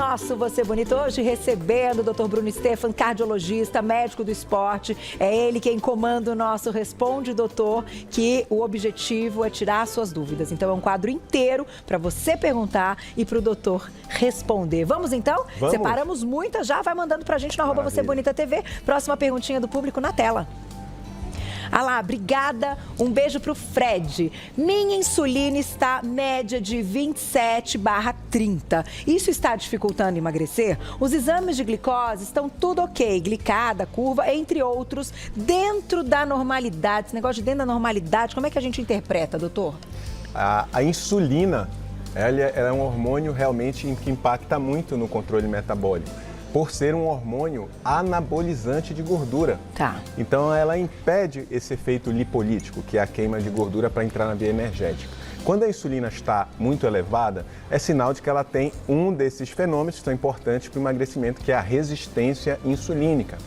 nosso Você Bonito hoje recebendo o Dr. Bruno Stefan, cardiologista, médico do esporte. É ele quem comanda o nosso Responde, Doutor, que o objetivo é tirar suas dúvidas. Então é um quadro inteiro para você perguntar e para o doutor responder. Vamos então? Vamos. Separamos muitas já, vai mandando pra gente no arroba Você Bonita TV. Próxima perguntinha do público na tela. Ah lá, obrigada. Um beijo pro Fred. Minha insulina está média de 27/30. Isso está dificultando emagrecer? Os exames de glicose estão tudo ok. Glicada, curva, entre outros, dentro da normalidade. Esse negócio de dentro da normalidade, como é que a gente interpreta, doutor? A insulina, ela é um hormônio realmente que impacta muito no controle metabólico, por ser um hormônio anabolizante de gordura. Tá. Então ela impede esse efeito lipolítico, que é a queima de gordura, para entrar na via energética. Quando a insulina está muito elevada, é sinal de que ela tem um desses fenômenos que são importantes para o emagrecimento, que é a resistência insulínica.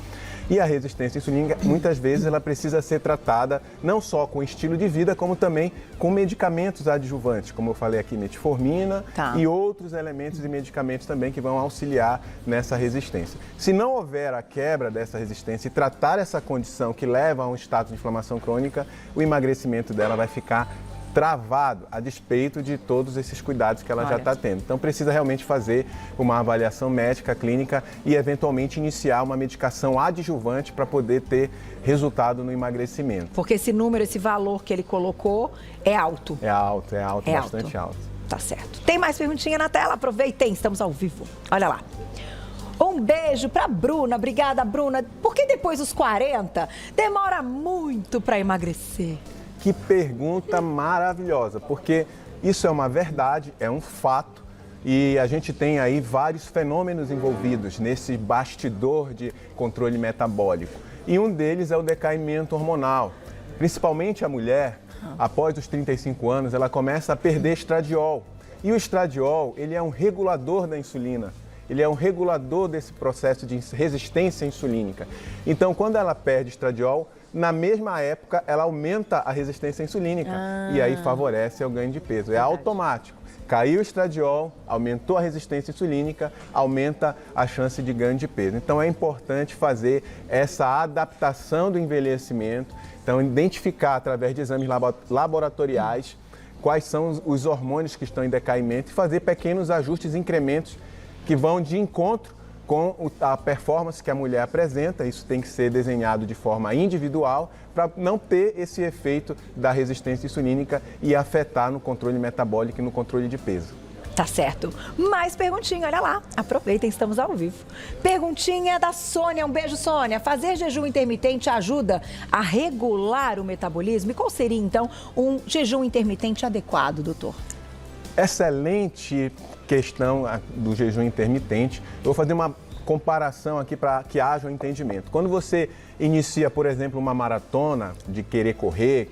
E a resistência insulínica, muitas vezes, ela precisa ser tratada não só com estilo de vida, como também com medicamentos adjuvantes, como eu falei aqui, metformina e outros elementos e medicamentos também que vão auxiliar nessa resistência. Se não houver a quebra dessa resistência e tratar essa condição que leva a um estado de inflamação crônica, o emagrecimento dela vai ficar travado, a despeito de todos esses cuidados que ela já está tendo. Então precisa realmente fazer uma avaliação médica, clínica e eventualmente iniciar uma medicação adjuvante para poder ter resultado no emagrecimento. Porque esse número, esse valor que ele colocou é alto. É alto, bastante alto. Tá certo. Tem mais perguntinha na tela? Aproveitem, estamos ao vivo. Olha lá. Um beijo pra Bruna. Obrigada, Bruna. Por que depois dos 40 demora muito para emagrecer? Que pergunta maravilhosa, porque isso é uma verdade, é um fato e a gente tem aí vários fenômenos envolvidos nesse bastidor de controle metabólico. E um deles é o decaimento hormonal. Principalmente a mulher, após os 35 anos, ela começa a perder estradiol. E o estradiol, ele é um regulador da insulina. Ele é um regulador desse processo de resistência insulínica. Então, quando ela perde estradiol, na mesma época, ela aumenta a resistência insulínica e aí favorece o ganho de peso. É automático. Caiu o estradiol, aumentou a resistência insulínica, aumenta a chance de ganho de peso. Então é importante fazer essa adaptação do envelhecimento, então identificar através de exames laboratoriais quais são os hormônios que estão em decaimento e fazer pequenos ajustes, incrementos que vão de encontro com a performance que a mulher apresenta. Isso tem que ser desenhado de forma individual para não ter esse efeito da resistência insulínica e afetar no controle metabólico e no controle de peso. Tá certo. Mais perguntinha, olha lá. Aproveitem, estamos ao vivo. Perguntinha da Sônia. Um beijo, Sônia. Fazer jejum intermitente ajuda a regular o metabolismo? E qual seria, então, um jejum intermitente adequado, doutor? Excelente questão do jejum intermitente. Eu vou fazer uma comparação aqui para que haja um entendimento. Quando você inicia, por exemplo, uma maratona, de querer correr,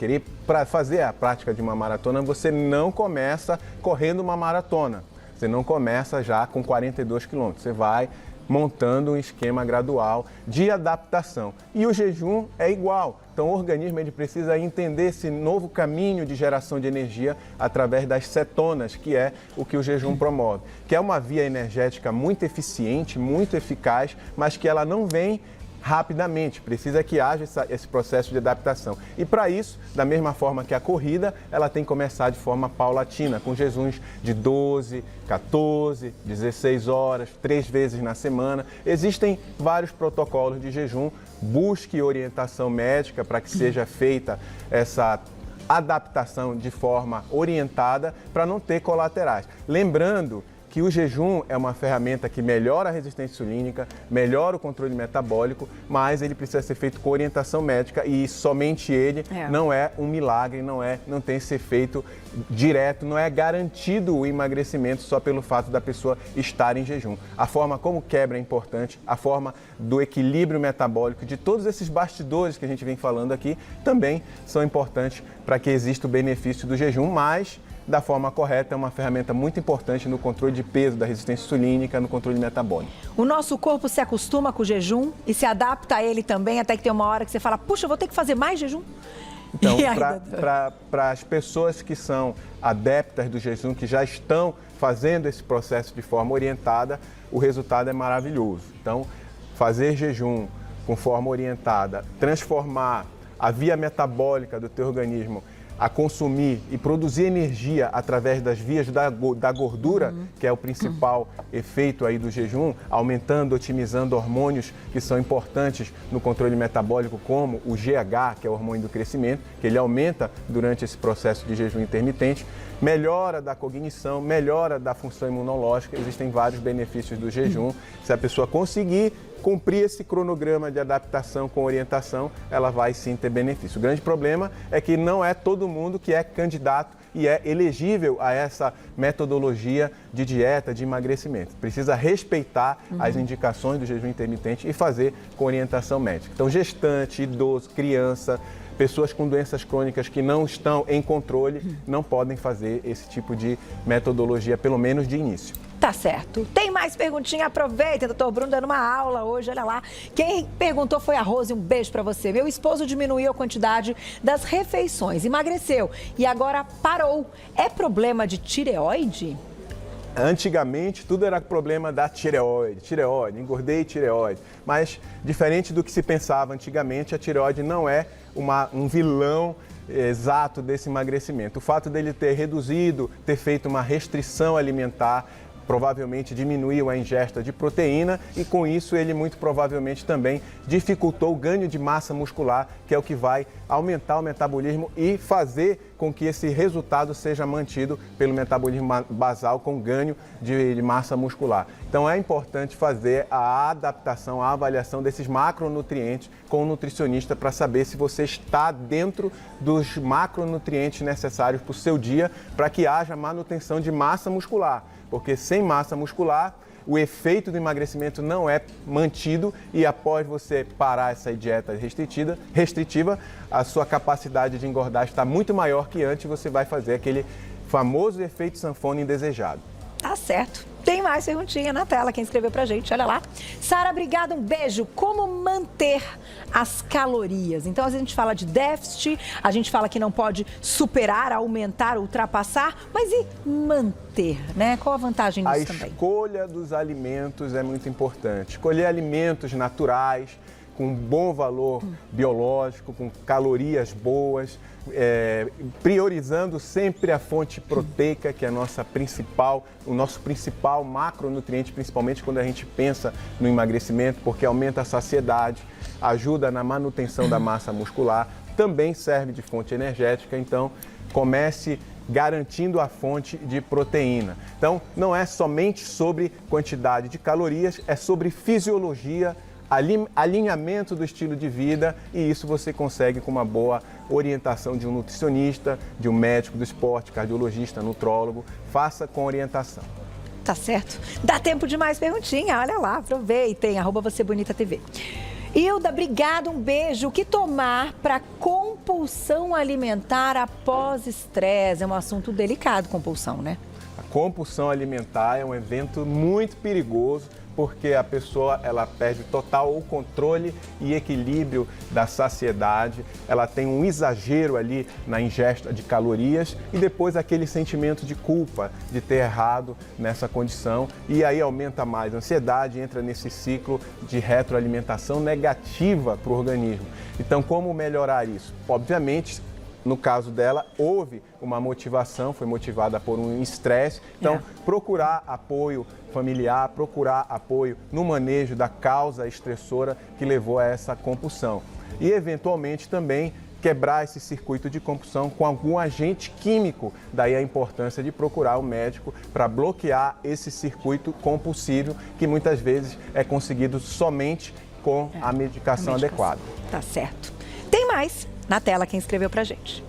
para fazer a prática de uma maratona, você não começa correndo uma maratona. Você não começa já com 42 quilômetros. Você vai montando um esquema gradual de adaptação. E o jejum é igual. Então o organismo ele precisa entender esse novo caminho de geração de energia através das cetonas, que é o que o jejum promove. Que é uma via energética muito eficiente, muito eficaz, mas que ela não vem rapidamente, precisa que haja esse processo de adaptação. E para isso, da mesma forma que a corrida, ela tem que começar de forma paulatina, com jejuns de 12, 14, 16 horas, 3 vezes na semana. Existem vários protocolos de jejum, busque orientação médica para que seja feita essa adaptação de forma orientada para não ter colaterais. Lembrando que o jejum é uma ferramenta que melhora a resistência insulínica, melhora o controle metabólico, mas ele precisa ser feito com orientação médica e somente ele não é um milagre, não tem esse efeito direto, não é garantido o emagrecimento só pelo fato da pessoa estar em jejum. A forma como quebra é importante, a forma do equilíbrio metabólico, de todos esses bastidores que a gente vem falando aqui, também são importantes para que exista o benefício do jejum, mas da forma correta, é uma ferramenta muito importante no controle de peso, da resistência insulínica, no controle metabólico. O nosso corpo se acostuma com o jejum e se adapta a ele também, até que tem uma hora que você fala, puxa, eu vou ter que fazer mais jejum? Então, para as pessoas que são adeptas do jejum, que já estão fazendo esse processo de forma orientada, o resultado é maravilhoso. Então, fazer jejum com forma orientada, transformar a via metabólica do teu organismo a consumir e produzir energia através das vias da gordura, que é o principal efeito aí do jejum, aumentando, otimizando hormônios que são importantes no controle metabólico, como o GH, que é o hormônio do crescimento, que ele aumenta durante esse processo de jejum intermitente, melhora da cognição, melhora da função imunológica, existem vários benefícios do jejum. Se a pessoa conseguir cumprir esse cronograma de adaptação com orientação, ela vai sim ter benefício. O grande problema é que não é todo mundo que é candidato e é elegível a essa metodologia de dieta, de emagrecimento. Precisa respeitar as indicações do jejum intermitente e fazer com orientação médica. Então, gestante, idoso, criança, pessoas com doenças crônicas que não estão em controle não podem fazer esse tipo de metodologia, pelo menos de início. Tá certo. Tem mais perguntinha? Aproveita, doutor Bruno dando uma aula hoje, olha lá. Quem perguntou foi a Rose, um beijo pra você. Meu esposo diminuiu a quantidade das refeições, emagreceu e agora parou. É problema de tireoide? Antigamente, tudo era problema da tireoide, engordei tireoide. Mas, diferente do que se pensava antigamente, a tireoide não é um vilão exato desse emagrecimento. O fato dele ter reduzido, ter feito uma restrição alimentar, provavelmente diminuiu a ingesta de proteína e com isso ele muito provavelmente também dificultou o ganho de massa muscular, que é o que vai aumentar o metabolismo e fazer com que esse resultado seja mantido pelo metabolismo basal com ganho de massa muscular. Então é importante fazer a adaptação, a avaliação desses macronutrientes com o nutricionista para saber se você está dentro dos macronutrientes necessários para o seu dia para que haja manutenção de massa muscular. Porque sem massa muscular, o efeito do emagrecimento não é mantido e após você parar essa dieta restritiva, a sua capacidade de engordar está muito maior que antes, você vai fazer aquele famoso efeito sanfona indesejado. Tá certo. Tem mais perguntinha na tela, quem escreveu pra gente, olha lá. Sara, obrigada, um beijo. Como manter as calorias? Então, a gente fala de déficit, a gente fala que não pode superar, aumentar, ultrapassar, mas e manter, né? Qual a vantagem disso também? A escolha dos alimentos é muito importante. Escolher alimentos naturais, com bom valor biológico, com calorias boas, priorizando sempre a fonte proteica, que é o nosso principal macronutriente, principalmente quando a gente pensa no emagrecimento, porque aumenta a saciedade, ajuda na manutenção da massa muscular, também serve de fonte energética, então comece garantindo a fonte de proteína. Então, não é somente sobre quantidade de calorias, é sobre fisiologia, alinhamento do estilo de vida e isso você consegue com uma boa orientação de um nutricionista, de um médico do esporte, cardiologista, nutrólogo. Faça com orientação. Tá certo. Dá tempo de mais perguntinha, olha lá, aproveitem, @VocêBonitaTV. Hilda, obrigada, um beijo. O que tomar para compulsão alimentar após estresse? É um assunto delicado, compulsão, né? A compulsão alimentar é um evento muito perigoso, porque a pessoa ela perde total o controle e equilíbrio da saciedade, ela tem um exagero ali na ingesta de calorias e depois aquele sentimento de culpa de ter errado nessa condição e aí aumenta mais a ansiedade, entra nesse ciclo de retroalimentação negativa para o organismo. Então, como melhorar isso? Obviamente, no caso dela, houve uma motivação, foi motivada por um estresse. Então, procurar apoio familiar, procurar apoio no manejo da causa estressora que levou a essa compulsão. E, eventualmente, também quebrar esse circuito de compulsão com algum agente químico. Daí a importância de procurar um médico para bloquear esse circuito compulsivo que muitas vezes é conseguido somente com a medicação adequada. Tá certo. Tem mais na tela quem escreveu pra gente.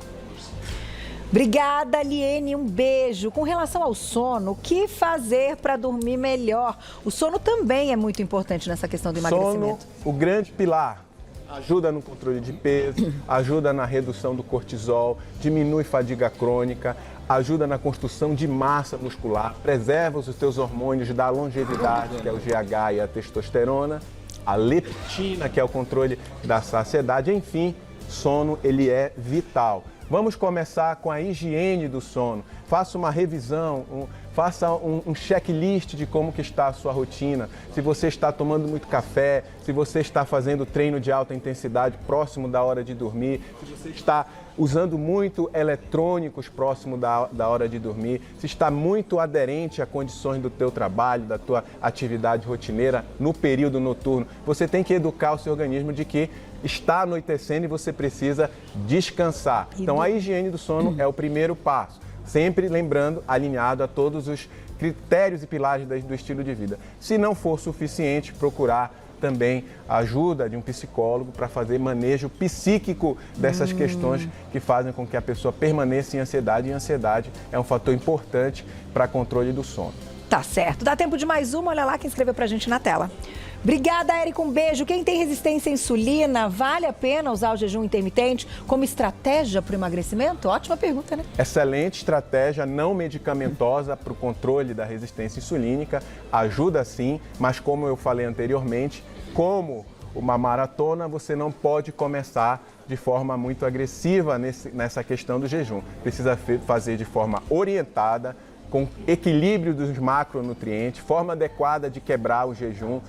Obrigada, Liene, um beijo. Com relação ao sono, o que fazer para dormir melhor? O sono também é muito importante nessa questão do emagrecimento. Sono, o grande pilar. Ajuda no controle de peso, ajuda na redução do cortisol, diminui fadiga crônica, ajuda na construção de massa muscular, preserva os teus hormônios da longevidade, que é o GH e a testosterona, a leptina, que é o controle da saciedade, enfim, sono ele é vital. Vamos começar com a higiene do sono. Faça uma revisão, faça um checklist de como que está a sua rotina. Se você está tomando muito café, se você está fazendo treino de alta intensidade próximo da hora de dormir, se você está usando muito eletrônicos próximo da hora de dormir, se está muito aderente a condições do teu trabalho, da tua atividade rotineira no período noturno. Você tem que educar o seu organismo de que está anoitecendo e você precisa descansar. Então, a higiene do sono é o primeiro passo. Sempre lembrando, alinhado a todos os critérios e pilares do estilo de vida. Se não for suficiente, procurar também a ajuda de um psicólogo para fazer manejo psíquico dessas questões que fazem com que a pessoa permaneça em ansiedade. E a ansiedade é um fator importante para controle do sono. Tá certo. Dá tempo de mais uma? Olha lá quem escreveu pra gente na tela. Obrigada, Érica. Um beijo. Quem tem resistência à insulina, vale a pena usar o jejum intermitente como estratégia para o emagrecimento? Ótima pergunta, né? Excelente estratégia não medicamentosa para o controle da resistência insulínica. Ajuda sim, mas como eu falei anteriormente, como uma maratona, você não pode começar de forma muito agressiva nessa questão do jejum. Precisa fazer de forma orientada, com equilíbrio dos macronutrientes, forma adequada de quebrar o jejum,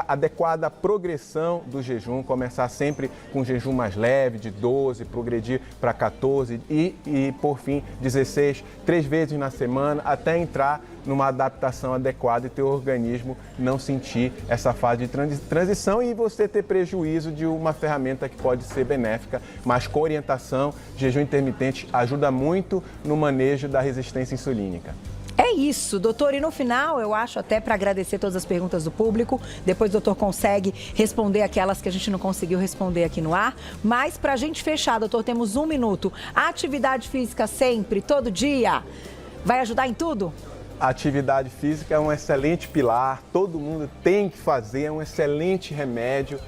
adequada progressão do jejum, começar sempre com um jejum mais leve, de 12, progredir para 14 e, por fim, 16, 3 vezes na semana, até entrar numa adaptação adequada e teu organismo não sentir essa fase de transição e você ter prejuízo de uma ferramenta que pode ser benéfica, mas com orientação, jejum intermitente ajuda muito no manejo da resistência insulínica. É isso, doutor. E no final, eu acho até para agradecer todas as perguntas do público, depois o doutor consegue responder aquelas que a gente não conseguiu responder aqui no ar. Mas para a gente fechar, doutor, temos 1 minuto. A atividade física sempre, todo dia, vai ajudar em tudo? A atividade física é um excelente pilar, todo mundo tem que fazer, é um excelente remédio.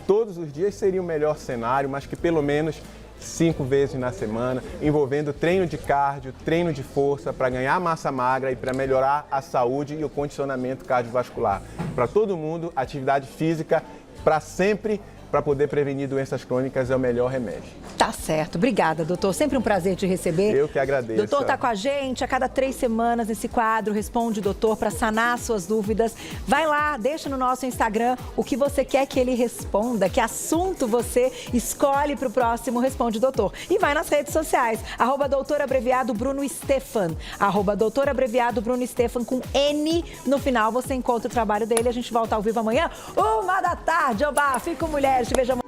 Todos os dias seria o melhor cenário, mas que pelo menos 5 vezes na semana, envolvendo treino de cardio, treino de força para ganhar massa magra e para melhorar a saúde e o condicionamento cardiovascular. Para todo mundo, atividade física para sempre, para poder prevenir doenças crônicas é o melhor remédio. Tá certo. Obrigada, doutor. Sempre um prazer te receber. Eu que agradeço. Doutor está com a gente a cada 3 semanas nesse quadro Responde Doutor para sanar suas dúvidas. Vai lá, deixa no nosso Instagram o que você quer que ele responda, que assunto você escolhe para o próximo Responde Doutor. E vai nas redes sociais, @doutorabreviado_Bruno_Stefan, @doutorabreviado_Bruno_Stefan com N no final. Você encontra o trabalho dele. A gente volta ao vivo amanhã, 1 da tarde. Oba, fico mulheres, te vejo amanhã.